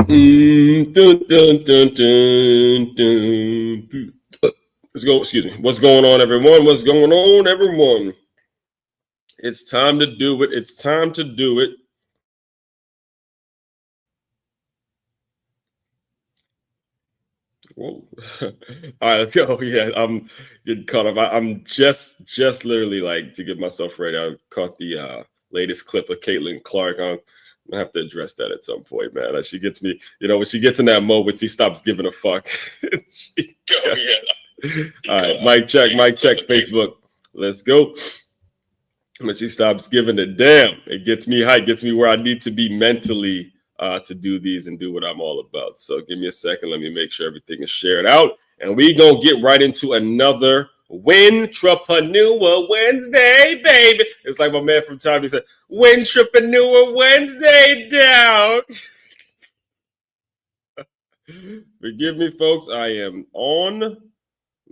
Dun, dun, dun, dun, dun. Let's go. Excuse me. What's going on, everyone? What's going on, everyone? It's time to do it. It's time to do it. Whoa. All right, let's go. Yeah, I'm getting caught up. I'm just literally like to get myself ready. I caught the latest clip of Caitlin Clark. I'm gonna have to address that at some point, man. She gets me, when she gets in that mode when she stops giving a fuck. All right, mic check, Facebook. Let's go. When she stops giving a damn, it gets me hyped, gets me where I need to be mentally to do these and do what I'm all about. So give me a second. Let me make sure everything is shared out. And we going to get right into another Win-Trapreneur Wednesday, baby. It's like my man from Tommy said, Win-Trapreneur Wednesday down. Forgive me, folks. I am in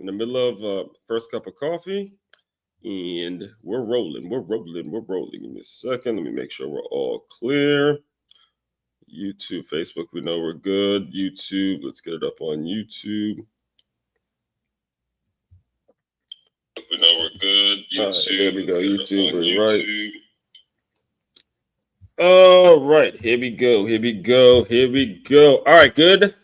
the middle of first cup of coffee. And we're rolling. Give me a second. Let me make sure we're all clear. YouTube, Facebook, we know we're good. YouTube, let's get it up on YouTube. We know we're good. YouTube, here we go. YouTube, we're right. All right, here we go. All right, good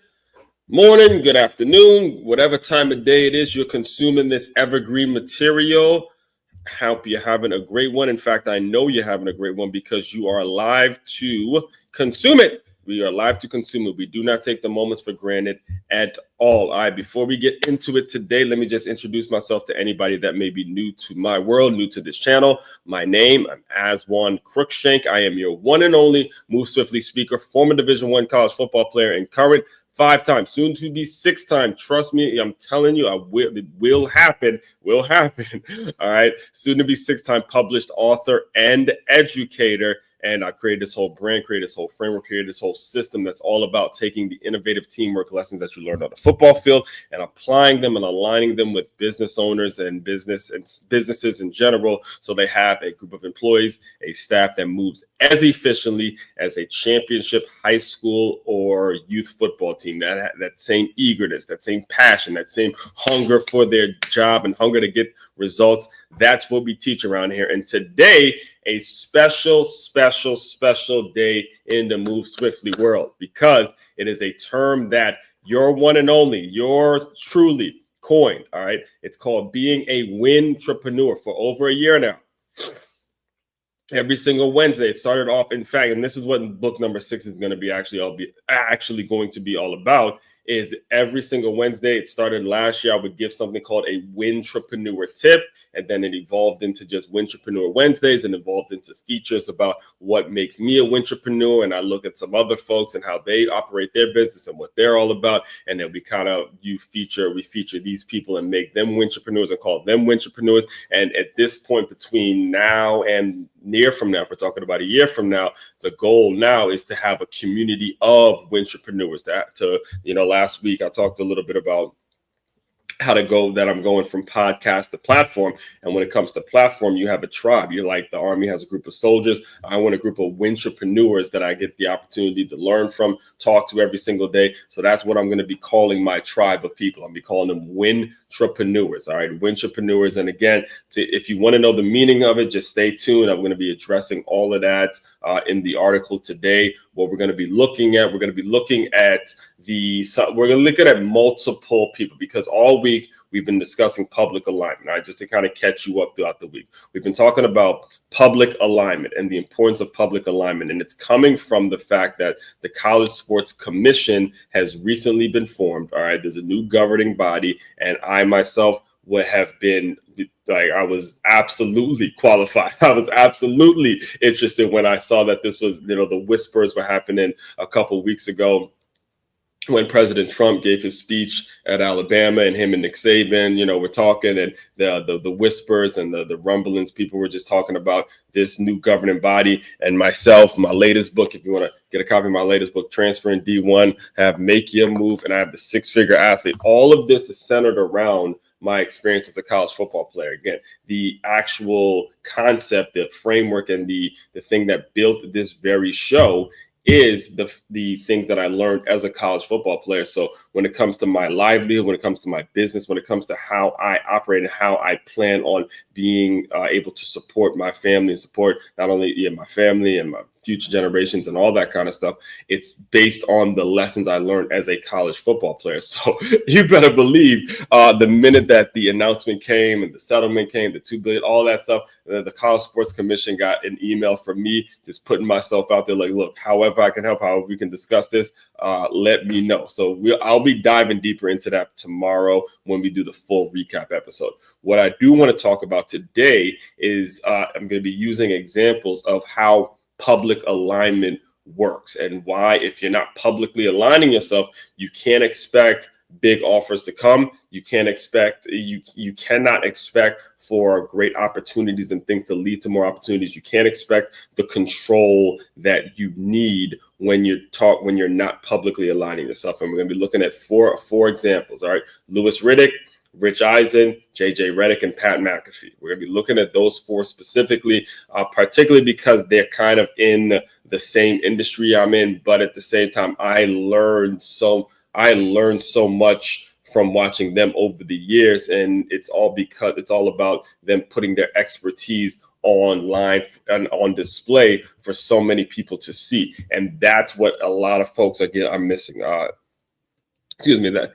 morning, good afternoon, whatever time of day it is you're consuming this evergreen material. Hope you're having a great one. In fact, I know you're having a great one because you are live to consume it. We are live to consume it. We do not take the moments for granted at all. All right, before we get into it today, let me just introduce myself to anybody that may be new to my world, new to this channel. My name, I'm Aswan Crookshank. I am your one and only Move Swiftly speaker, former Division I college football player, and current 5-time, soon to be 6-time. Trust me, I'm telling you, it will happen. All right. Soon to be 6-time published author and educator. And I created this whole brand, created this whole framework, created this whole system that's all about taking the innovative teamwork lessons that you learned on the football field and applying them and aligning them with business owners and businesses in general. So they have a group of employees, a staff that moves as efficiently as a championship high school or youth football team. That same eagerness, that same passion, that same hunger for their job and hunger to get results. That's what we teach around here. And today, a special day in the Move Swiftly world, because it is a term that your one and only, yours truly coined. All right. It's called being a Win-Trapreneur for over a year now. Every single Wednesday, it started off, in fact, and this is what book number 6 is going to be actually going to be all about, is every single Wednesday. It started last year. I would give something called a Win-Trapreneur tip, and then it evolved into just Win-Trapreneur Wednesdays and evolved into features about what makes me a Win-Trapreneur. And I look at some other folks and how they operate their business and what they're all about. And then we feature these people and make them Win-Trapreneurs and call them Win-Trapreneurs. And at this point, between now and near from now, if we're talking about a year from now, the goal now is to have a community of Win-Trapreneurs. Last week I talked a little bit about how to go that I'm going from podcast to platform. And when it comes to platform, you have a tribe. You're like the Army has a group of soldiers. I want a group of Win-Trapreneurs that I get the opportunity to learn from, talk to every single day. So that's what I'm going to be calling my tribe of people. I'm going to be calling them Win-Trapreneurs. All right, Win-Trapreneurs. And again, if you want to know the meaning of it, just stay tuned. I'm going to be addressing all of that in the article today. What we're going to be looking at, we're going to look at multiple people, because all week we've been discussing public alignment, right? Just to kind of catch you up throughout the week. We've been talking about public alignment and the importance of public alignment. And it's coming from the fact that the College Sports Commission has recently been formed. All right. There's a new governing body, and I myself would have been I was absolutely qualified. I was absolutely interested when I saw that this was, the whispers were happening a couple of weeks ago when President Trump gave his speech at Alabama, and him and Nick Saban, were talking, and the whispers and the rumblings, people were just talking about this new governing body. And myself, my latest book, if you want to get a copy of my latest book, Transferring D1, I have Make Your Move, and I have the 6-Figure Athlete. All of this is centered around my experience as a college football player. Again, the actual concept, the framework, and the thing that built this very show is the things that I learned as a college football player. So when it comes to my livelihood, when it comes to my business, when it comes to how I operate and how I plan on being able to support my family and support not only my family and my future generations and all that kind of stuff, it's based on the lessons I learned as a college football player. So you better believe the minute that the announcement came and the settlement came, the $2 billion, all that stuff, the College Sports Commission got an email from me just putting myself out there like, look, however I can help, however we can discuss this, let me know. So I'll be diving deeper into that tomorrow when we do the full recap episode. What I do want to talk about today is I'm going to be using examples of how public alignment works and why, if you're not publicly aligning yourself, you can't expect big offers to come. You cannot expect for great opportunities and things to lead to more opportunities. You can't expect the control that you need when you're not publicly aligning yourself. And we're going to be looking at four examples. All right, Riddick, Rich Eisen, JJ Redick, and Pat McAfee. We're going to be looking at those four specifically, particularly because they're kind of in the same industry I'm in, but at the same time, I learned so much from watching them over the years, and it's all about them putting their expertise online and on display for so many people to see, and that's what a lot of folks are missing.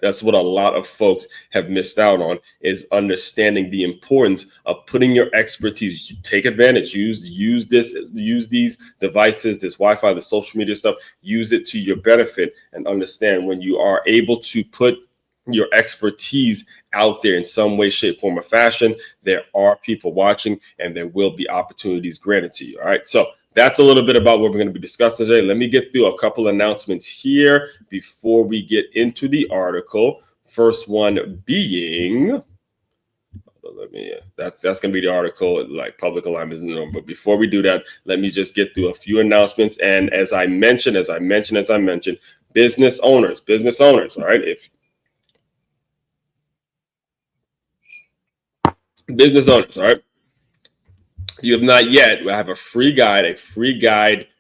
That's what a lot of folks have missed out on, is understanding the importance of putting your expertise. You take advantage, use these devices, this Wi-Fi, the social media stuff, use it to your benefit, and understand when you are able to put your expertise out there in some way, shape, form, or fashion, there are people watching and there will be opportunities granted to you. All right. So that's a little bit about what we're going to be discussing today. Let me get through a couple announcements here before we get into the article. First one being, that's going to be the article, like public alignment is the norm. But before we do that, let me just get through a few announcements. And as I mentioned, business owners, all right, business owners, all right, you have not yet, I have a free guide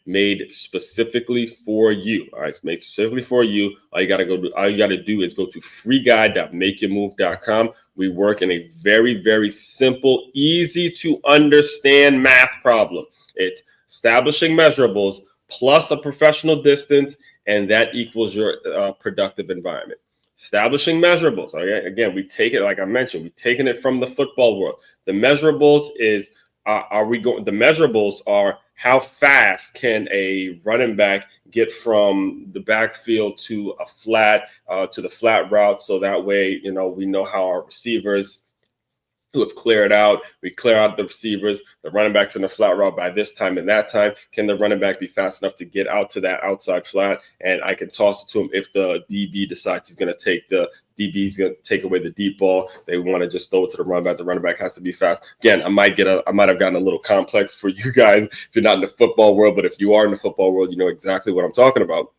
made specifically for you. All right, it's made specifically for you. All you got to do is go to freeguide.makeyourmove.com. We work in a very, very simple, easy to understand math problem. It's establishing measurables plus a professional distance, and that equals your productive environment. Establishing measurables. Okay? Again, we take it, like I mentioned, we've taken it from the football world. The measurables is, the measurables are how fast can a running back get from the backfield to a flat, to the flat route. So that way, we know how our receivers who have cleared out, we clear out the receivers, the running backs in the flat route by this time and that time. Can the running back be fast enough to get out to that outside flat? And I can toss it to him if the DB decides he's going to take DB's going to take away the deep ball. They want to just throw it to the running back. The running back has to be fast. Again, I might have gotten a little complex for you guys if you're not in the football world, but if you are in the football world, you know exactly what I'm talking about.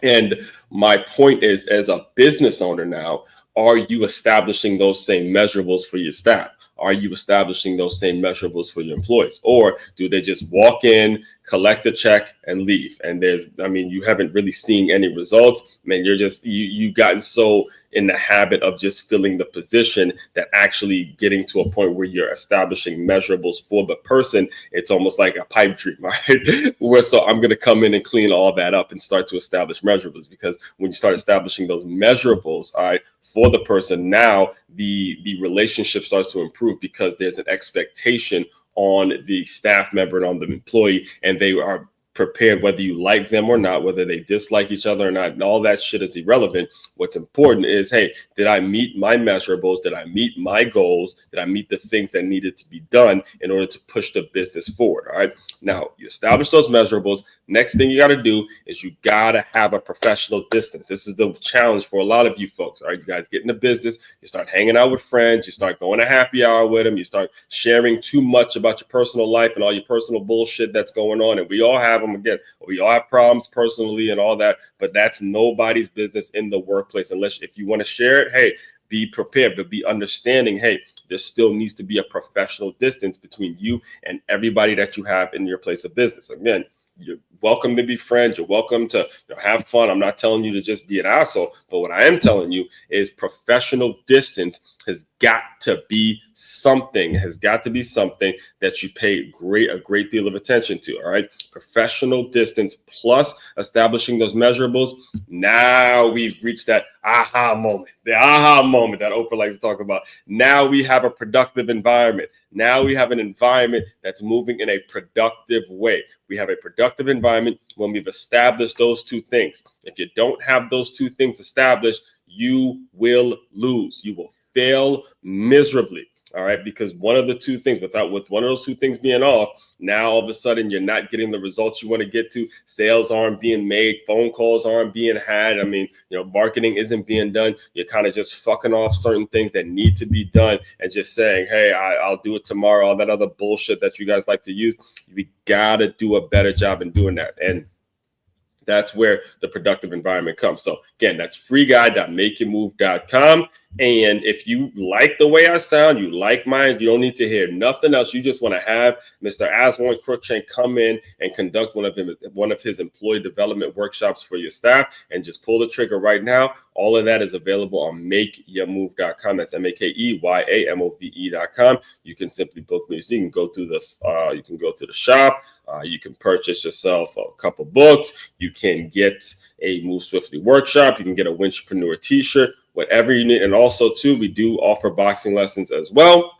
And my point is, as a business owner now, are you establishing those same measurables for your staff? Are you establishing those same measurables for your employees? Or do they just walk in, collect the check, and leave? And you haven't really seen any results. You've gotten so in the habit of just filling the position that actually getting to a point where you're establishing measurables for the person, it's almost like a pipe dream, right? So I'm going to come in and clean all that up and start to establish measurables, because when you start establishing those measurables, all right, for the person, now the relationship starts to improve, because there's an expectation on the staff member and on the employee, and they are prepared, whether you like them or not, whether they dislike each other or not, and all that shit is irrelevant. What's important is, hey, did I meet my measurables? Did I meet my goals? Did I meet the things that needed to be done in order to push the business forward? All right. Now you establish those measurables. Next thing you got to do is you got to have a professional distance. This is the challenge for a lot of you folks. All right. You guys get into business, you start hanging out with friends, you start going to happy hour with them, you start sharing too much about your personal life and all your personal bullshit that's going on. And we all have them. Again, we all have problems personally and all that, but that's nobody's business in the workplace. Unless if you want to share it, hey, be prepared, but be understanding, hey, there still needs to be a professional distance between you and everybody that you have in your place of business. Again, you're welcome to be friends. You're welcome to have fun. I'm not telling you to just be an asshole, but what I am telling you is professional distance has got to be something. Has got to be something that you pay a great deal of attention to. All right, professional distance plus establishing those measurables. Now we've reached that aha moment, the aha moment that Oprah likes to talk about. Now we have a productive environment. Now we have an environment that's moving in a productive way. We have a productive environment when we've established those two things. If you don't have those two things established, you will lose. You will fail miserably. All right, because one of the two things, with one of those two things being off, now all of a sudden you're not getting the results you want to get to. Sales aren't being made, phone calls aren't being had. I mean, marketing isn't being done. You're kind of just fucking off certain things that need to be done and just saying, hey, I'll do it tomorrow. All that other bullshit that you guys like to use. We gotta do a better job in doing that. And that's where the productive environment comes. So again, that's freeguy.makeyourmove.com. And if you like the way I sound, you like mine, you don't need to hear nothing else. You just want to have Mr. Aswan Crookshank come in and conduct one of his employee development workshops for your staff, and just pull the trigger right now. All of that is available on makeyourmove.com. That's MAKEYAMOVE.com. You can simply book me. So you can go through this. You can go to the shop. You can purchase yourself a couple books. You can get a Move Swiftly workshop. You can get a Win-Trapreneur t-shirt, whatever you need. And also, too, we do offer boxing lessons as well.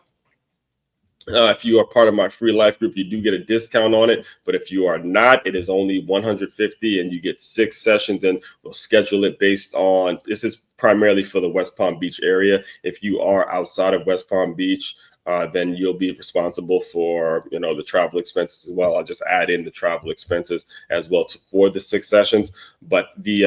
If you are part of my free life group, you do get a discount on it. But if you are not, it is only $150, and you get 6 sessions, and we'll schedule it based on, this is primarily for the West Palm Beach area. If you are outside of West Palm Beach, then you'll be responsible for, the travel expenses as well. I'll just add in the travel expenses as well for the 6 sessions. But we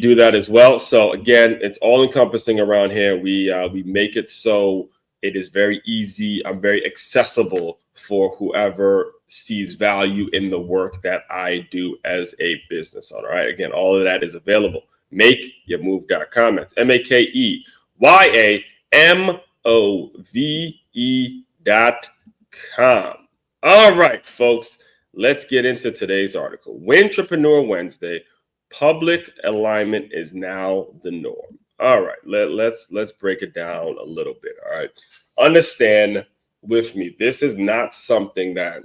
do that as well. So again, it's all encompassing around here. We make it so it is very easy. I'm very accessible for whoever sees value in the work that I do as a business owner. All right. Again, all of that is available. MakeYourMove.com. That's MakeYourMove.com. All right, folks, let's get into today's article. Win-Trapreneur Wednesday. Public alignment is now the norm. All right, let's break it down a little bit. All right, understand with me. This is not something that.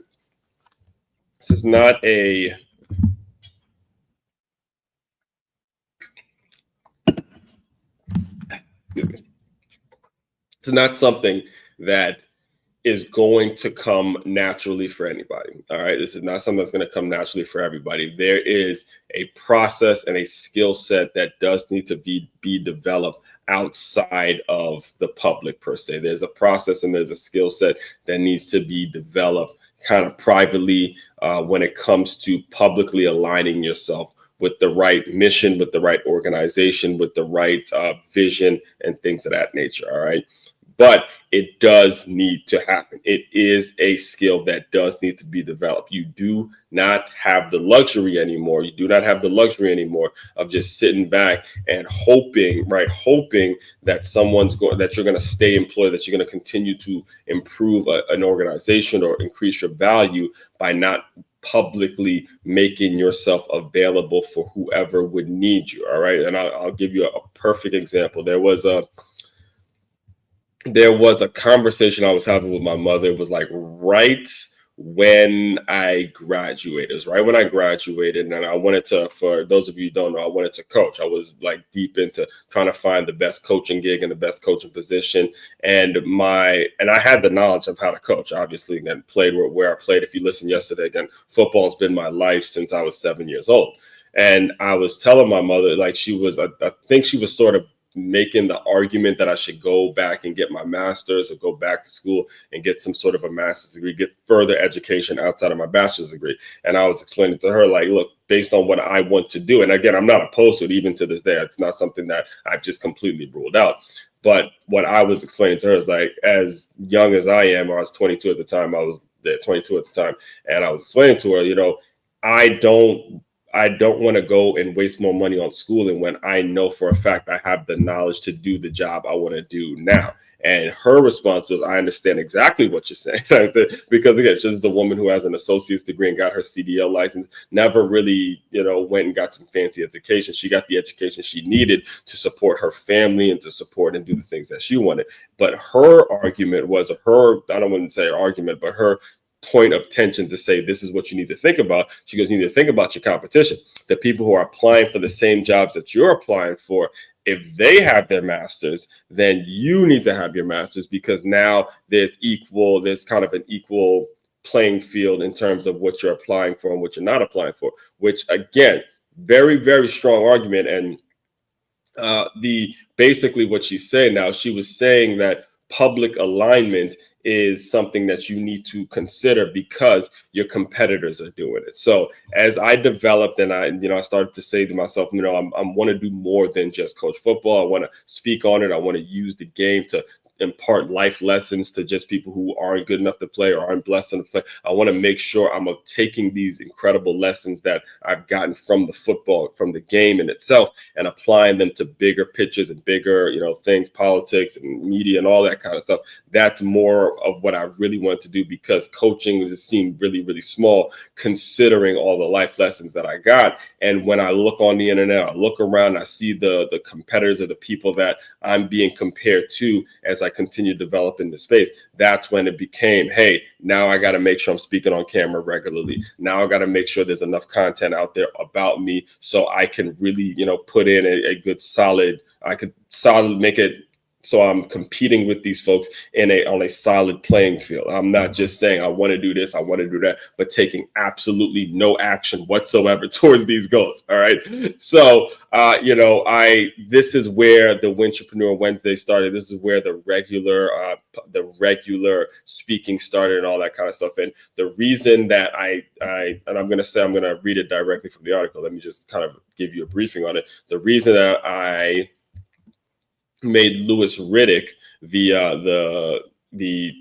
This is not a. It's not something that is going to come naturally for anybody. All right. This is not something that's going to come naturally for everybody. There is a process and a skill set that does need to be developed outside of the public per se. There's a process and there's a skill set that needs to be developed kind of privately when it comes to publicly aligning yourself with the right mission, with the right organization, with the right vision and things of that nature. All right. But it does need to happen. It is a skill that does need to be developed. You do not have the luxury anymore. You do not have the luxury anymore of just sitting back and hoping that that you're going to stay employed, that you're going to continue to improve an organization or increase your value by not publicly making yourself available for whoever would need you. All right. And I'll give you a perfect example. There was a conversation I was having with my mother. It was like right when I graduated. It was right when I graduated, and I wanted to, for those of you who don't know, I wanted to coach. I was like deep into trying to find the best coaching gig and the best coaching position. And I had the knowledge of how to coach, obviously, and played where I played. If you listened yesterday, again, football's been my life since I was 7 years old. And I was telling my mother, like, I think she was sort of making the argument that I should go back and get my master's or go back to school and get some sort of a master's degree, get further education outside of my bachelor's degree. And I was explaining to her, like, look, based on what I want to do. And again, I'm not opposed to it even to this day. It's not something that I've just completely ruled out. But what I was explaining to her is, like, as young as I am, or I was 22 at the time, and I was explaining to her, I don't want to go and waste more money on schooling when I know for a fact I have the knowledge to do the job I want to do now. And her response was, I understand exactly what you're saying. Because again, she's a woman who has an associate's degree and got her CDL license, never really, went and got some fancy education. She got the education she needed to support her family and to support and do the things that she wanted. But her argument was I don't want to say argument, but her point of tension to say, this is what you need to think about. She goes, you need to think about your competition, the people who are applying for the same jobs that you're applying for. If they have their masters, then you need to have your masters, because now there's kind of an equal playing field in terms of what you're applying for and what you're not applying for, which again, very, very strong argument. And basically what she's saying now, she was saying that public alignment is something that you need to consider because your competitors are doing it. So as I developed and I started to say to myself, I want to do more than just coach football. I want to speak on it. I want to use the game to impart life lessons to just people who aren't good enough to play or aren't blessed enough to play. I want to make sure I'm taking these incredible lessons that I've gotten from the football, from the game in itself, and applying them to bigger pitches and bigger, things, politics and media and all that kind of stuff. That's more of what I really want to do, because coaching just seemed really, really small considering all the life lessons that I got. And when I look on the internet, I look around, I see the competitors or the people that I'm being compared to as I continue developing the space. That's when it became, hey, now I got to make sure I'm speaking on camera regularly. Now I got to make sure there's enough content out there about me so I can really, put in a good make it so I'm competing with these folks on a solid playing field. I'm not just saying I want to do this, I want to do that, but taking absolutely no action whatsoever towards these goals. All right. So, this is where the Win-Trapreneur Wednesday started. This is where the regular speaking started and all that kind of stuff. And the reason that I'm going to read it directly from the article. Let me just kind of give you a briefing on it. The reason that I made Riddick the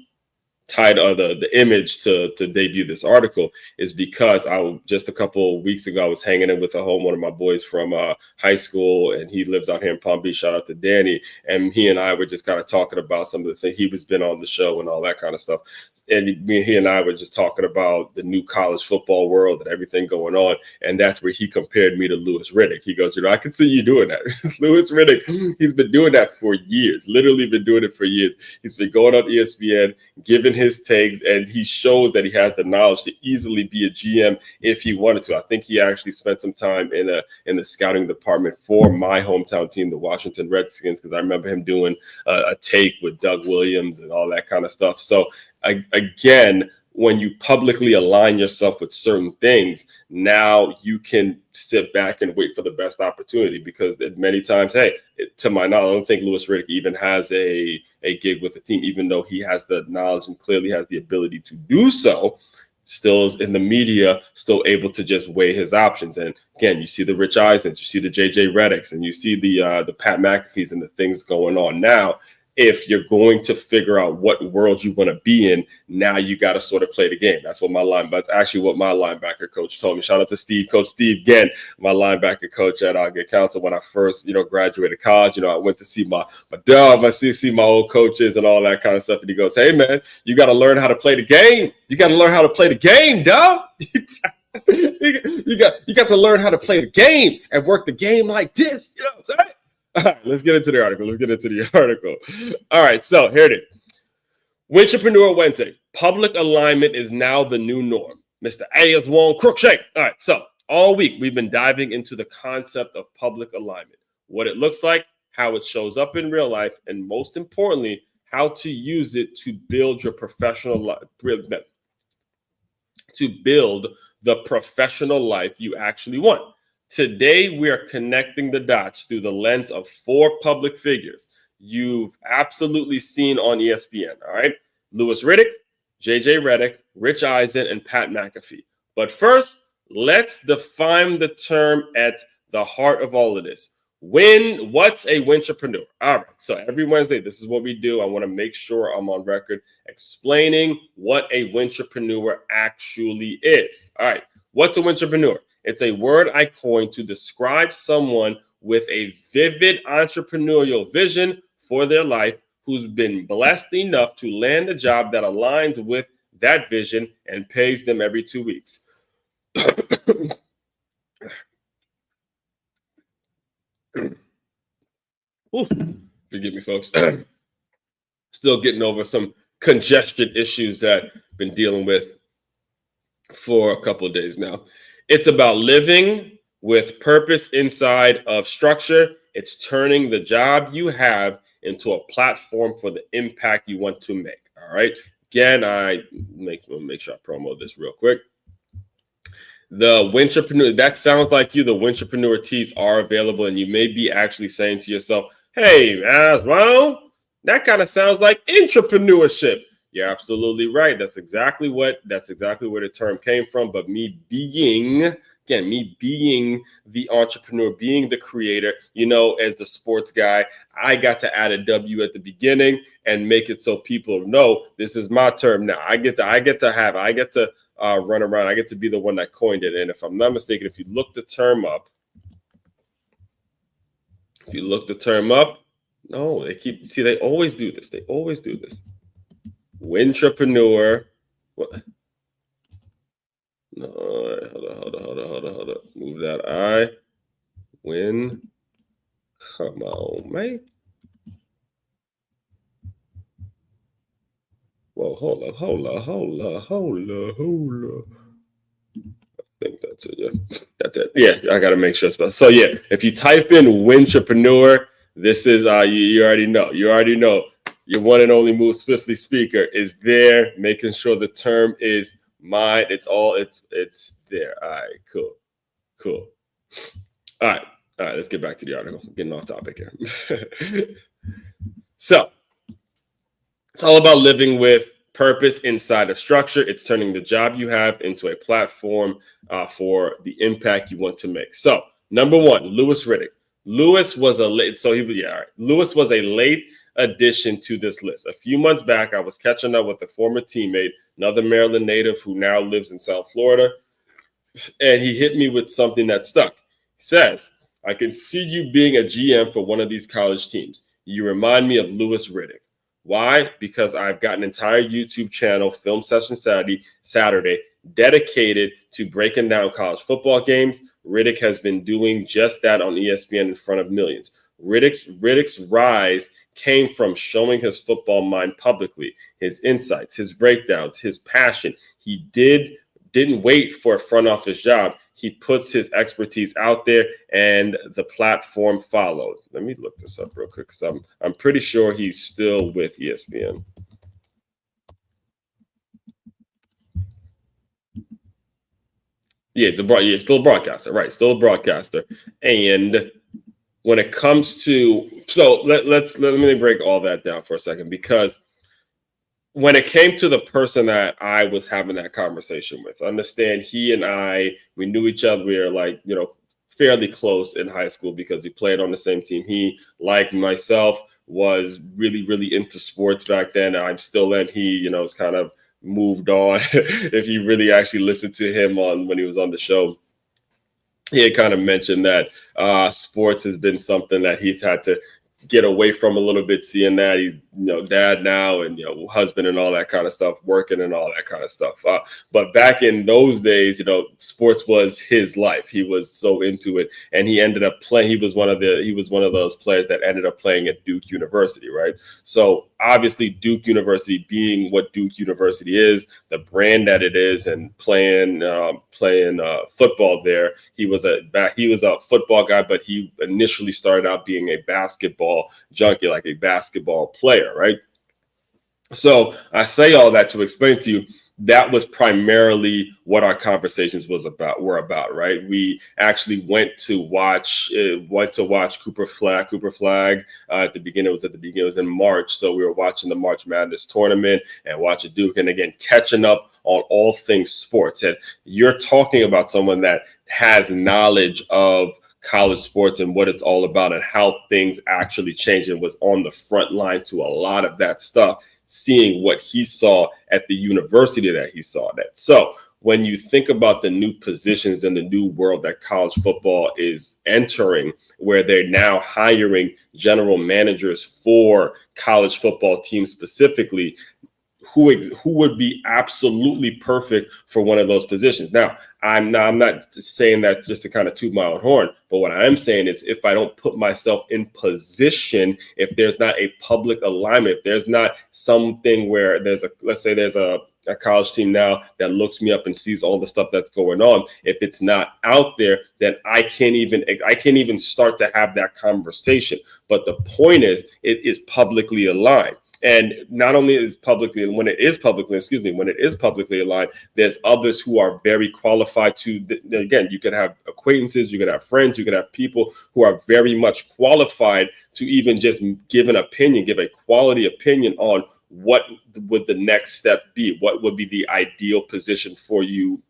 title, the image to debut this article, is because just a couple of weeks ago I was hanging in with one of my boys from high school, and he lives out here in Palm Beach. Shout out to Danny. And he and I were just kind of talking about some of the things. He was been on the show and all that kind of stuff. And he and I were just talking about the new college football world and everything going on. And that's where he compared me to Riddick. He goes, I can see you doing that. Riddick, he's been doing that for years, literally been doing it for years. He's been going on ESPN, giving his takes, and he shows that he has the knowledge to easily be a GM if he wanted to. I think he actually spent some time in the scouting department for my hometown team, the Washington Redskins, because I remember him doing a take with Doug Williams and all that kind of stuff. So again, when you publicly align yourself with certain things, now you can sit back and wait for the best opportunity, because many times, to my knowledge, I don't think Riddick even has a gig with the team, even though he has the knowledge and clearly has the ability to do so. Still is in the media, still able to just weigh his options. And again, you see the Rich Eisens, you see the JJ Reddicks, and you see the Pat McAfees and the things going on now. If you're going to figure out what world you want to be in, now you got to sort of play the game. That's what my linebacker coach told me. Shout out to Steve, Coach Steve, again, my linebacker coach at Get Counsel. When I first, graduated college, I went to see my dog, see my old coaches and all that kind of stuff. And he goes, hey man, you got to learn how to play the game. You got to learn how to play the game, dog. you got to learn how to play the game and work the game like this. You know what I'm saying? All right, let's get into the article. All right, so here it is. Win-Trapreneur Wednesday. Public alignment is now the new norm. Mr. A.S. Wong Crookshake. All right, so all week we've been diving into the concept of public alignment, what it looks like, how it shows up in real life, and most importantly, how to use it to build your professional life, to build the professional life you actually want. Today, we are connecting the dots through the lens of 4 public figures you've absolutely seen on ESPN, all right? Riddick, JJ Redick, Rich Eisen, and Pat McAfee. But first, let's define the term at the heart of all of this. What's a Win-Trapreneur? All right, so every Wednesday, this is what we do. I want to make sure I'm on record explaining what a Win-Trapreneur actually is. All right, what's a Win-Trapreneur? It's a word I coined to describe someone with a vivid entrepreneurial vision for their life who's been blessed enough to land a job that aligns with that vision and pays them every 2 weeks. Ooh, forgive me, folks. Still getting over some congestion issues that I've been dealing with for a couple of days now. It's about living with purpose inside of structure. It's turning the job you have into a platform for the impact you want to make. All right. Again, I make sure I promo this real quick. The Win-Trapreneur, that sounds like you. The Win-Trapreneur tees are available, and you may be actually saying to yourself, hey, well, that kind of sounds like entrepreneurship. You're absolutely right. That's exactly where the term came from. But me being the entrepreneur, being the creator, as the sports guy, I got to add a W at the beginning and make it so people know this is my term now. I get to run around. I get to be the one that coined it. And if I'm not mistaken, if you look the term up, no, they always do this. Win-Trapreneur. What? No, hold on. Move that I. Win. Come on, man. Whoa, hold up. I think that's it. Yeah, that's it. Yeah, I got to make sure. So yeah, if you type in Win-Trapreneur, this is you already know. Your one and only Move Swiftly speaker is there, making sure the term is mine. It's there. All right, cool. All right. Let's get back to the article. I'm getting off topic here. So it's all about living with purpose inside a structure. It's turning the job you have into a platform for the impact you want to make. So number one, Riddick. Lewis was a late addition to this list. A few months back, I was catching up with a former teammate, another Maryland native who now lives in South Florida, and he hit me with something that stuck. He says, I can see you being a GM for one of these college teams. You remind me of Riddick. Why? Because I've got an entire YouTube channel, Film Session Saturday, dedicated to breaking down college football games. Riddick has been doing just that on ESPN in front of millions. Riddick's rise came from showing his football mind publicly, his insights, his breakdowns, his passion. He didn't wait for a front office job. He puts his expertise out there, and the platform followed. Let me look this up real quick, because I'm pretty sure he's still with ESPN. Yeah, still a broadcaster, right? Still a broadcaster. And when it comes to, let me break all that down for a second, because when it came to the person that I was having that conversation with, understand he and I, we knew each other. We were fairly close in high school because we played on the same team. He, like myself, was really, really into sports back then. I'm still in. He, has kind of moved on. If you really actually listened to him when he was on the show, he had kind of mentioned that sports has been something that he's had to get away from a little bit, seeing that he's dad now and husband and all that kind of stuff, working and all that kind of stuff. But back in those days, sports was his life. He was so into it, and he ended up playing. He was one of those players that ended up playing at Duke University, right? So obviously, Duke University being what Duke University is, the brand that it is, and playing football there, he was a football guy, but he initially started out being a basketball junkie, like a basketball player, right? So I say all that to explain to you that was primarily what our conversations were about, right? We actually went to watch Cooper Flag at the beginning. It was in March, so we were watching the March Madness tournament and watching Duke, and again catching up on all things sports. And you're talking about someone that has knowledge of college sports and what it's all about and how things actually change, and was on the front line to a lot of that stuff, seeing what he saw at the university that he saw that. So when you think about the new positions and the new world that college football is entering, where they're now hiring general managers for college football teams specifically, who would be absolutely perfect for one of those positions. Now, I'm not saying that just to kind of toot my own horn, but what I am saying is if I don't put myself in position, if there's not a public alignment, if there's not something where let's say there's a college team now that looks me up and sees all the stuff that's going on. If it's not out there, then I can't even start to have that conversation. But the point is, it is publicly aligned. And not only is when it is publicly aligned, there's others who are very qualified to, again, you could have acquaintances, you could have friends, you could have people who are very much qualified to even just give an opinion, give a quality opinion on what would the next step be, what would be the ideal position for you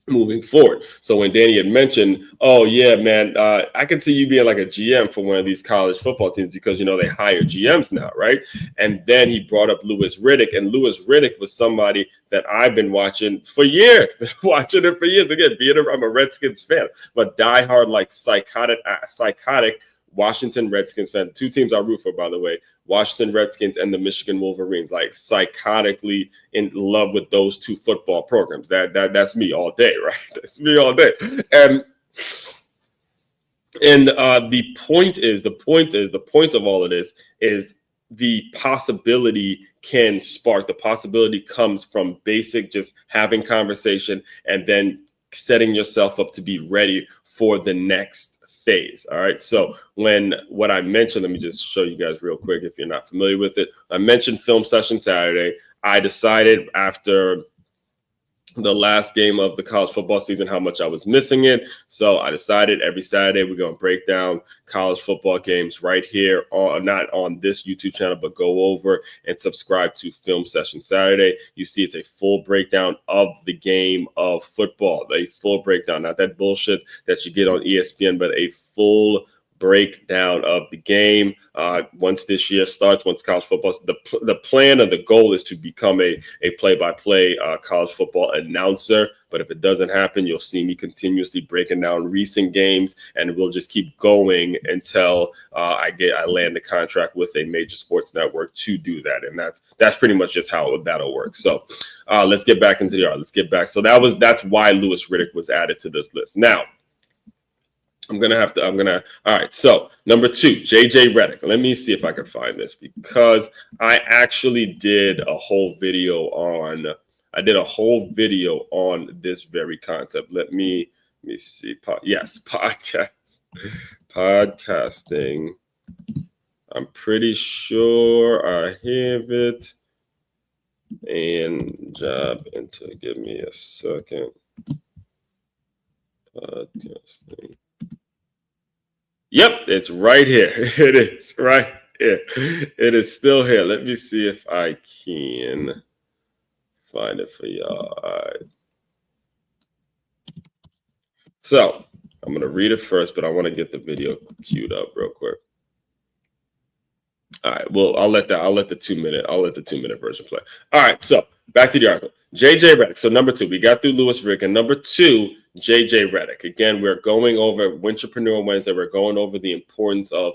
moving forward. So when Danny had mentioned, oh yeah, man, I could see you being like a GM for one of these college football teams because, they hire GMs now, right? And then he brought up Louis Riddick, and Louis Riddick was somebody that I've been watching for years, Again, I'm a Redskins fan, but diehard, like psychotic Washington Redskins fan. Two teams I root for, by the way, Washington Redskins and the Michigan Wolverines, like psychotically in love with those two football programs. That's me all day, right? That's me all day. And the point of all of this is the possibility can spark. The possibility comes from basic, just having conversation and then setting yourself up to be ready for the next phase. All right. So what I mentioned, let me just show you guys real quick if you're not familiar with it. I mentioned film session Saturday. I decided after the last game of the college football season how much I was missing it. So I decided every Saturday we're going to break down college football games right here, not on this YouTube channel, but go over and subscribe to Film Session Saturday. You see it's a full breakdown of the game of football, a full breakdown, not that bullshit that you get on ESPN, but a full breakdown of the game. Once this year starts, once college football, the plan and the goal is to become a play-by-play college football announcer. But if it doesn't happen, you'll see me continuously breaking down recent games, and we'll just keep going until I land the contract with a major sports network to do that. And that's pretty much just how that'll work. So let's get back into the art. Let's get back. So that's why Louis Riddick was added to this list. Now, all right. So number 2, JJ Redick. Let me see if I can find this because I actually did a whole video on this very concept. Let me see. Podcasting. I'm pretty sure I have it. And job into, give me a second. Podcasting. Yep, it's right here. It is right here. It is still here. Let me see if I can find it for y'all. All right. So I'm going to read it first, but I want to get the video queued up real quick. All right. Well, I'll let the 2-minute version play. All right. So back to the article. JJ Redick. So number 2, we got through Louis Riddick, and number 2, JJ Redick. Again, we're going over Win-Trapreneur Wednesday. We're going over the importance of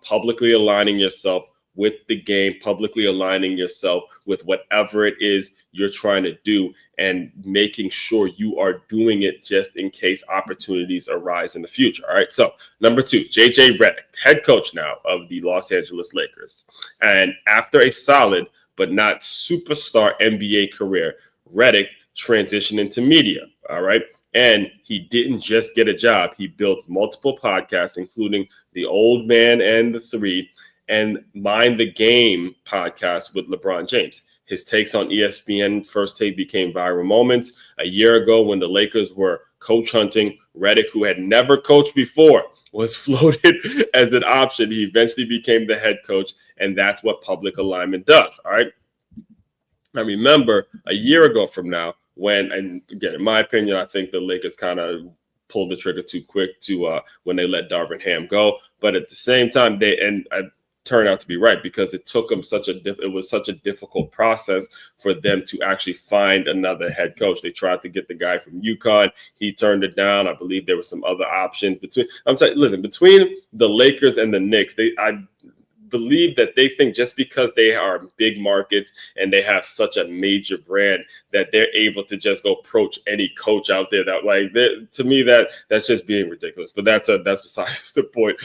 publicly aligning yourself with the game, publicly aligning yourself with whatever it is you're trying to do, and making sure you are doing it just in case opportunities arise in the future. All right. So number 2, JJ Redick, head coach now of the Los Angeles Lakers. And after a solid but not superstar NBA career, Redick transitioned into media. All right. And he didn't just get a job. He built multiple podcasts, including The Old Man and the Three and Mind the Game podcast with LeBron James. His takes on ESPN First Take became viral moments. A year ago, when the Lakers were coach hunting, Redick, who had never coached before, was floated as an option. He eventually became the head coach, and that's what public alignment does. All right. I remember a year ago from now, and again, in my opinion, I think the Lakers kind of pulled the trigger too quick when they let Darvin Ham go. But at the same time, turn out to be right, because it took them it was such a difficult process for them to actually find another head coach. They tried to get the guy from UConn. He turned it down. I believe there were some other options between the Lakers and the Knicks. I believe that they think just because they are big markets and they have such a major brand that they're able to just go approach any coach out there. That, to me, that's just being ridiculous. But that's besides the point.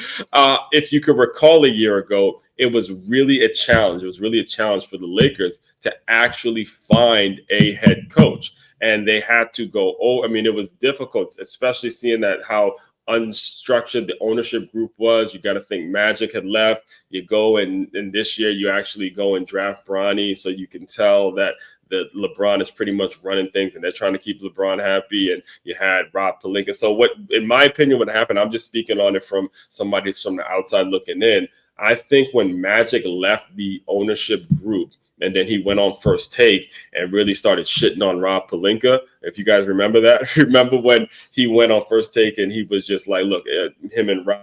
If you could recall, a year ago, it was really a challenge. It was really a challenge for the Lakers to actually find a head coach, and they had to go. It was difficult, especially seeing that how unstructured the ownership group was. You got to think Magic had left. You go and this year you actually go and draft Bronny, so you can tell that LeBron is pretty much running things and they're trying to keep LeBron happy. And you had Rob Pelinka. So what, in my opinion, what happened, I'm just speaking on it from somebody from the outside looking in. I think when Magic left the ownership group, and then he went on First Take and really started shitting on Rob Pelinka. If you guys remember that, remember when he went on First Take and he was just like, look, him and Rob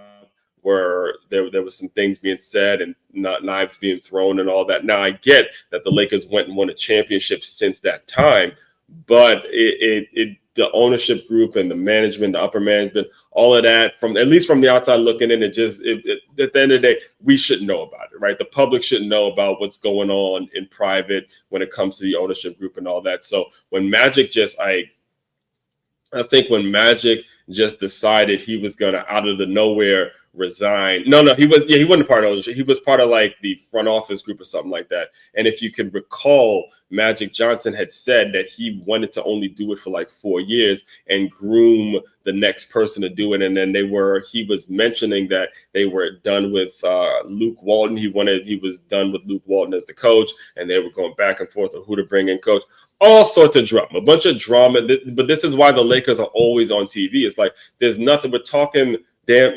there was some things being said and not knives being thrown and all that. Now I get that the Lakers went and won a championship since that time, but the ownership group and the management, the upper management, all of that, at least from the outside looking in, at the end of the day, we shouldn't know about it, right? The public shouldn't know about what's going on in private when it comes to the ownership group and all that. So when Magic I think when Magic just decided he was gonna out of the nowhere resign. He wasn't part of ownership. He was part of like the front office group or something like that. And if you can recall, Magic Johnson had said that he wanted to only do it for like 4 years and groom the next person to do it. And then he was mentioning that they were done with Luke Walton. He was done with Luke Walton as the coach, and they were going back and forth on who to bring in coach. All sorts of drama, a bunch of drama. But this is why the Lakers are always on TV. It's like there's nothing. We're talking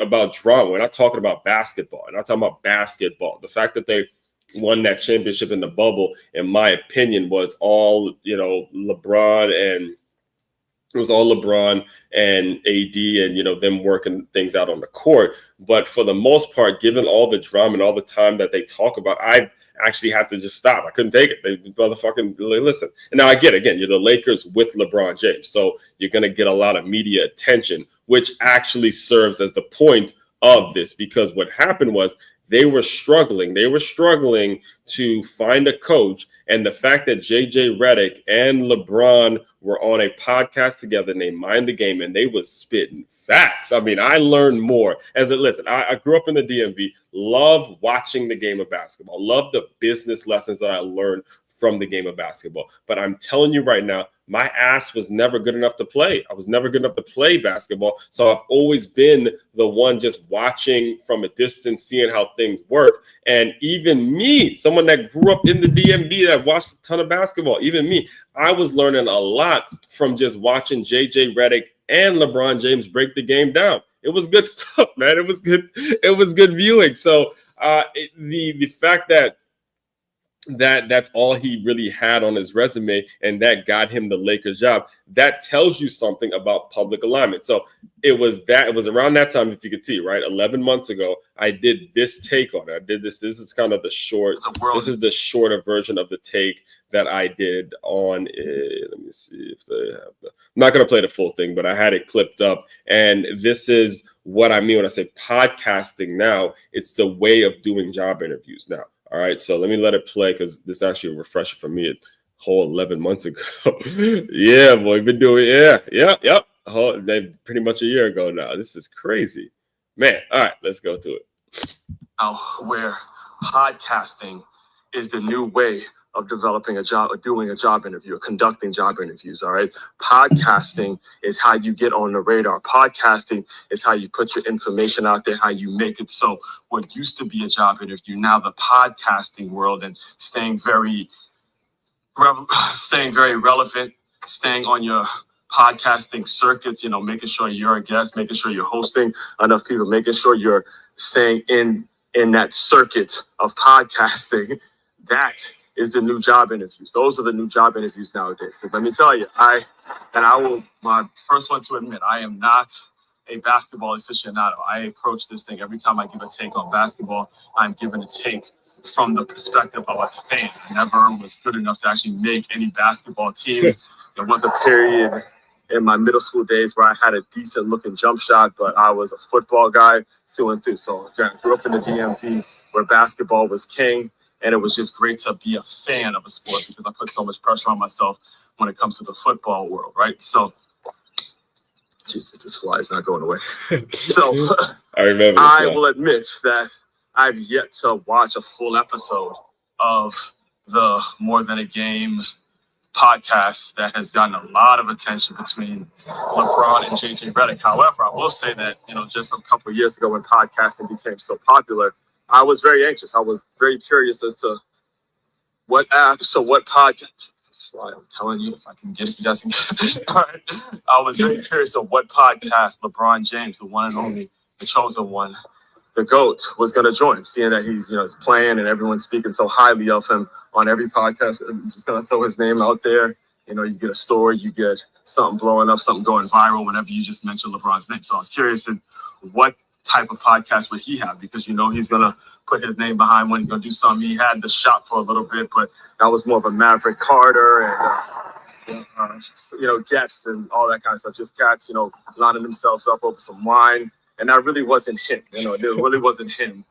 about drama. We're not talking about basketball. We're not talking about basketball. The fact that they won that championship in the bubble, in my opinion, was all LeBron and AD and them working things out on the court. But for the most part, given all the drama and all the time that they talk about, I actually had to just stop. I couldn't take it. They motherfucking listen. And now I get it. Again, you're the Lakers with LeBron James, so you're going to get a lot of media attention, which actually serves as the point of this, because what happened was they were struggling. They were struggling to find a coach. And the fact that JJ Redick and LeBron were on a podcast together named Mind the Game, and they was spitting facts. I mean, I learned more. I grew up in the DMV, love watching the game of basketball, love the business lessons that I learned from the game of basketball. But I'm telling you right now, my ass was never good enough to play. I was never good enough to play basketball. So I've always been the one just watching from a distance, seeing how things work. And even me, someone that grew up in the DMV that watched a ton of basketball, even me, I was learning a lot from just watching JJ Redick and LeBron James break the game down. It was good stuff, man. It was good. It was good viewing. So the fact that's all he really had on his resume, and that got him the Lakers job, that tells you something about public alignment. So it was around that time, if you could see, right, 11 months ago, I did this take on it. I did this is kind of the shorter version of the take that I did on let me see if they have I'm not going to play the full thing, but I had it clipped up, and this is what I mean when I say podcasting now. It's the way of doing job interviews now. All right, so let me let it play, because this is actually a refresher for me a whole 11 months ago. Yeah, boy, we've been doing, yep. They pretty much a year ago now. This is crazy. Man, all right, let's go to it. Now, where podcasting is the new way of developing a job, or doing a job interview, or conducting job interviews, all right? Podcasting is how you get on the radar. Podcasting is how you put your information out there, how you make it so what used to be a job interview, now the podcasting world, and staying very relevant, staying on your podcasting circuits, making sure you're a guest, making sure you're hosting enough people, making sure you're staying in that circuit of podcasting. That is the new job interviews. Those are the new job interviews nowadays. Because let me tell you, my first one to admit, I am not a basketball aficionado. I approach this thing every time I give a take on basketball. I'm giving a take from the perspective of a fan. I never was good enough to actually make any basketball teams. There was a period in my middle school days where I had a decent looking jump shot, but I was a football guy through and through. So again, I grew up in the DMV where basketball was king, and it was just great to be a fan of a sport because I put so much pressure on myself when it comes to the football world, right? So, Jesus, this fly is not going away. So I will admit that I've yet to watch a full episode of the More Than a Game podcast that has gotten a lot of attention between LeBron and JJ Redick. However, I will say that, just a couple of years ago when podcasting became so popular, I was very anxious. I was very curious as to what apps or what podcast. I'm telling you, if I can get it, you guys can get it. All right. I was very curious of what podcast LeBron James, the one and only, the chosen one, the GOAT, was going to join, seeing that he's playing and everyone's speaking so highly of him on every podcast. I'm just going to throw his name out there. You get a story, you get something blowing up, something going viral whenever you just mention LeBron's name. So I was curious in what type of podcast would he have, because he's going to put his name behind when he's going to do something. He had the shop for a little bit, but that was more of a Maverick Carter and guests and all that kind of stuff. Just cats, lining themselves up over some wine. And that really wasn't him. It really wasn't him.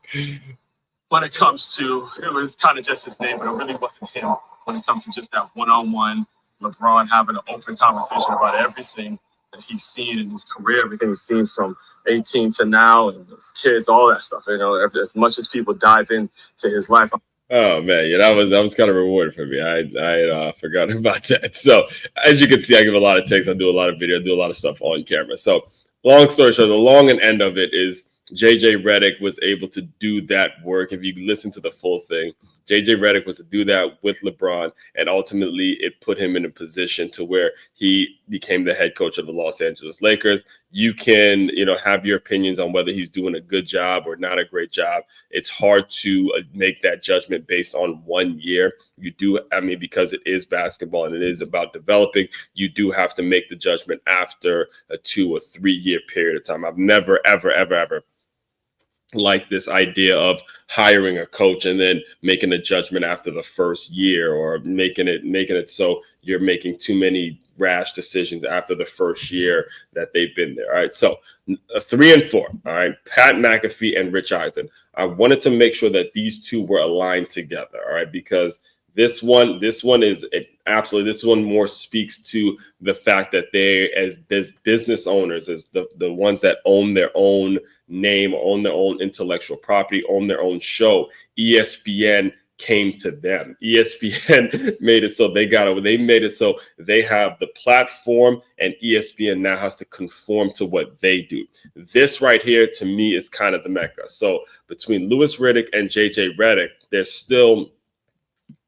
When it comes to, it was kind of just his name, but it really wasn't him when it comes to just that one-on-one LeBron having an open conversation about everything that he's seen in his career, everything he's seen from 18 to now, and his kids, all that stuff. As much as people dive into his life. Oh man, yeah, that was kind of rewarding for me. I forgot about that. So as you can see, I give a lot of takes. I do a lot of video, do a lot of stuff on camera. So long story short, the long and end of it is JJ Redick was able to do that work. If you listen to the full thing, JJ Redick was to do that with LeBron, and ultimately it put him in a position to where he became the head coach of the Los Angeles Lakers. You can, have your opinions on whether he's doing a good job or not a great job. It's hard to make that judgment based on 1 year. You do, because it is basketball and it is about developing, you do have to make the judgment after a 2 or 3 year period of time. I've never, ever, ever, ever like this idea of hiring a coach and then making a judgment after the first year, or making it so you're making too many rash decisions after the first year that they've been there. All right. So 3 and 4. All right. Pat McAfee and Rich Eisen. I wanted to make sure that these two were aligned together. All right. Because this one is absolutely, this one more speaks to the fact that they, as business owners, as the ones that own their own name, own their own intellectual property, own their own show, ESPN came to them. ESPN made it so they made it so they have the platform, and ESPN now has to conform to what they do. This right here to me is kind of the mecca. So between Louis Riddick and JJ Redick, they're still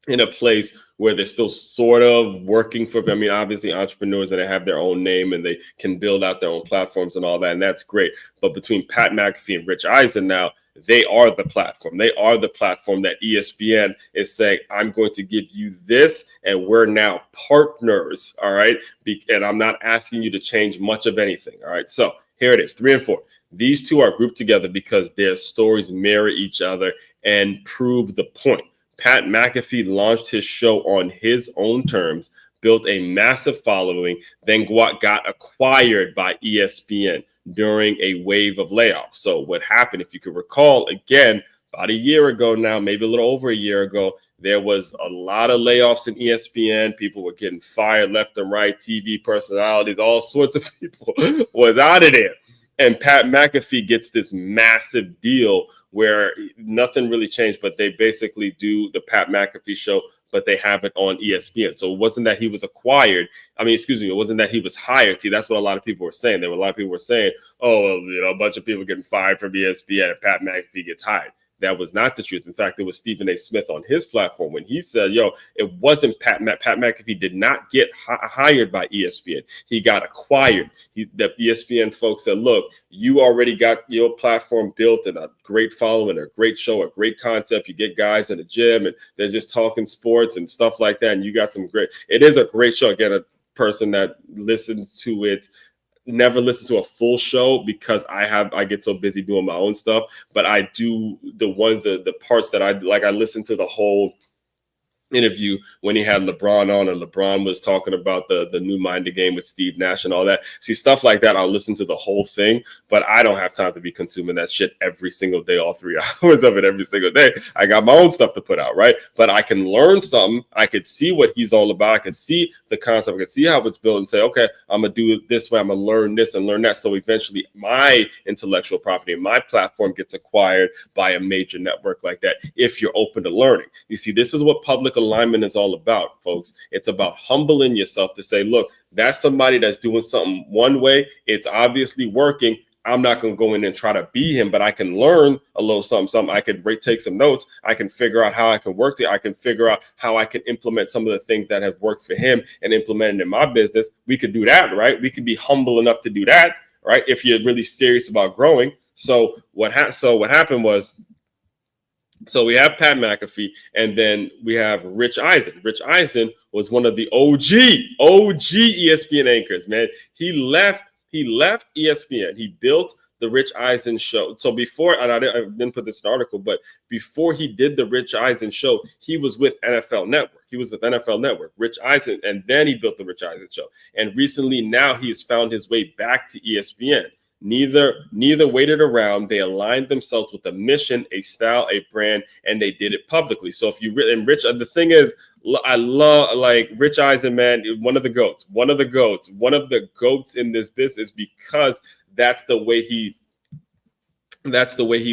in a place where they're still sort of working for, obviously entrepreneurs that have their own name and they can build out their own platforms and all that, and that's great. But between Pat McAfee and Rich Eisen now, they are the platform. They are the platform that ESPN is saying, I'm going to give you this, and we're now partners, all right? And I'm not asking you to change much of anything, all right? So here it is, 3 and 4. These two are grouped together because their stories mirror each other and prove the point. Pat McAfee launched his show on his own terms, built a massive following, then got acquired by ESPN during a wave of layoffs. So what happened, if you could recall, again, about a year ago now, maybe a little over a year ago, there was a lot of layoffs in ESPN. People were getting fired left and right, TV personalities, all sorts of people was out of there. And Pat McAfee gets this massive deal where nothing really changed, but they basically do the Pat McAfee show, but they have it on ESPN. So it wasn't that he was acquired. It wasn't that he was hired. See, that's what a lot of people were saying. There were a lot of people were saying, a bunch of people getting fired from ESPN and Pat McAfee gets hired. That was not the truth. In fact, it was Stephen A. Smith on his platform when he said, it wasn't Pat McAfee did not get hired by ESPN. He got acquired. The ESPN folks said, look, you already got your platform built and a great following, a great show, a great concept. You get guys in the gym and they're just talking sports and stuff like that. And you got it is a great show. Again, a person that listens to it never listen to a full show because I get so busy doing my own stuff, but I do the parts that I like. I listen to the whole interview when he had LeBron on, and LeBron was talking about the new Mind the Game with Steve Nash and all that. See, stuff like that, I'll listen to the whole thing, but I don't have time to be consuming that shit every single day, all 3 hours of it every single day. I got my own stuff to put out, right? But I can learn something. I could see what he's all about. I could see the concept. I could see how it's built and say, okay, I'm going to do it this way. I'm going to learn this and learn that. So eventually my intellectual property and my platform gets acquired by a major network like that if you're open to learning. You see, this is what public alignment is all about, folks. It's about humbling yourself to say, look, that's somebody that's doing something one way. It's obviously working. I'm not going to go in and try to be him, but I can learn a little something. I could take some notes. I can figure out how I can work it. I can figure out how I can implement some of the things that have worked for him and implement it in my business. We could do that, right? We could be humble enough to do that, right? If you're really serious about growing. So what happened was, so we have Pat McAfee, and then we have Rich Eisen. Rich Eisen was one of the OG ESPN anchors, man. He left ESPN. He built the Rich Eisen show. So before, and I didn't put this in the article, but before he did the Rich Eisen show, he was with NFL Network. Rich Eisen, and then he built the Rich Eisen show. And recently, now he's found his way back to ESPN. Neither waited around. They aligned themselves with a mission, a style, a brand, and they did it publicly. So if you and Rich, the thing is, I love like Rich Eisen, man, one of the goats in this business, because that's the way he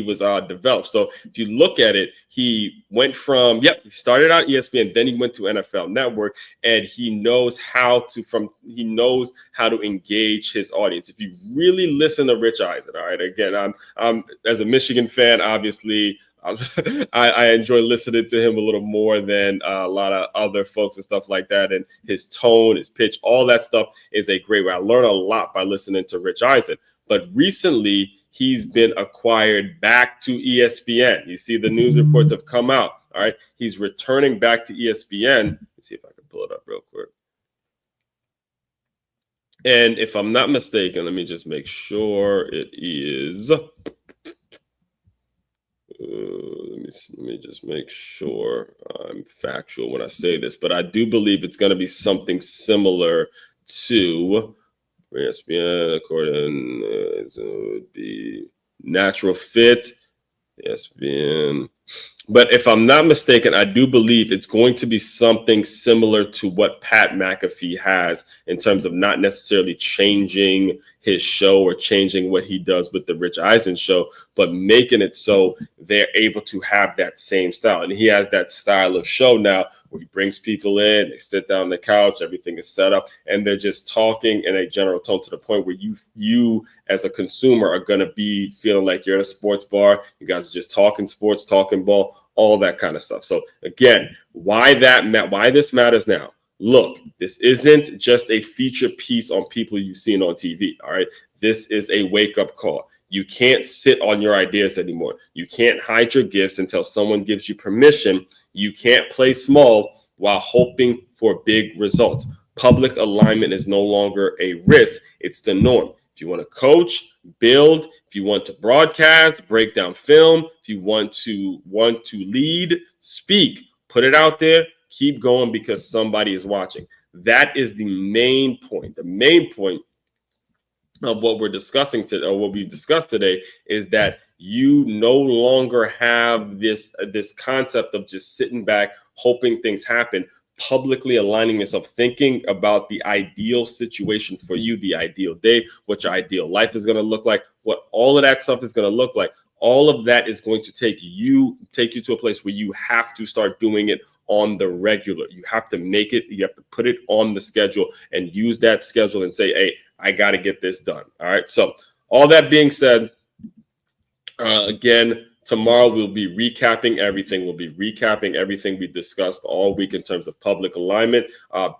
was developed. So if you look at it, he went from, he started out ESPN, then he went to NFL Network, and he knows how to engage his audience. If you really listen to Rich Eisen, all right, again, I'm as a Michigan fan, obviously, I enjoy listening to him a little more than a lot of other folks and stuff like that. And his tone, his pitch, all that stuff is a great way. I learn a lot by listening to Rich Eisen. But recently, he's been acquired back to ESPN. You see, the news reports have come out. All right. He's returning back to ESPN. Let's see if I can pull it up real quick. And if I'm not mistaken, let me just make sure it is. Let me just make sure I'm factual when I say this, but I do believe it's going to be something similar to ESPN, according it would be natural fit, ESPN. But if I'm not mistaken, I do believe it's going to be something similar to what Pat McAfee has in terms of not necessarily changing his show or changing what he does with the Rich Eisen show, but making it so they're able to have that same style. And he has that style of show now where he brings people in, they sit down on the couch, everything is set up, and they're just talking in a general tone to the point where you as a consumer are going to be feeling like you're at a sports bar. You guys are just talking sports, talking ball, all that kind of stuff. So again, why this matters now. Look, this isn't just a feature piece on people you've seen on TV. All right. This is a wake-up call. You can't sit on your ideas anymore. You can't hide your gifts until someone gives you permission. You can't play small while hoping for big results. Public alignment is no longer a risk. It's the norm. If you want to coach, build, if you want to broadcast, break down film, if you want to lead, speak, put it out there, keep going because somebody is watching. That is the main point. The main point of what we're discussing today, or what we discussed today, is that you no longer have this concept of just sitting back, hoping things happen. Publicly aligning yourself, thinking about the ideal situation for you, the ideal day, what your ideal life is going to look like, what all of that stuff is going to look like. All of that is going to take you to a place where you have to start doing it on the regular. You have to make it, you have to put it on the schedule and use that schedule and say, hey, I got to get this done. All right. So all that being said, again, Tomorrow, we'll be recapping everything. We'll be recapping everything we discussed all week in terms of public alignment.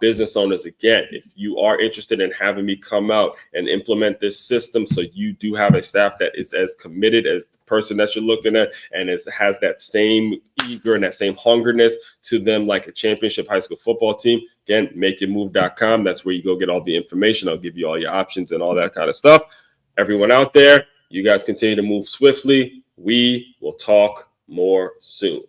Business owners, again, if you are interested in having me come out and implement this system so you do have a staff that is as committed as the person that you're looking at and has that same eager and that same hungerness to them like a championship high school football team, again, makeitmove.com. That's where you go get all the information. I'll give you all your options and all that kind of stuff. Everyone out there, you guys continue to move swiftly. We will talk more soon.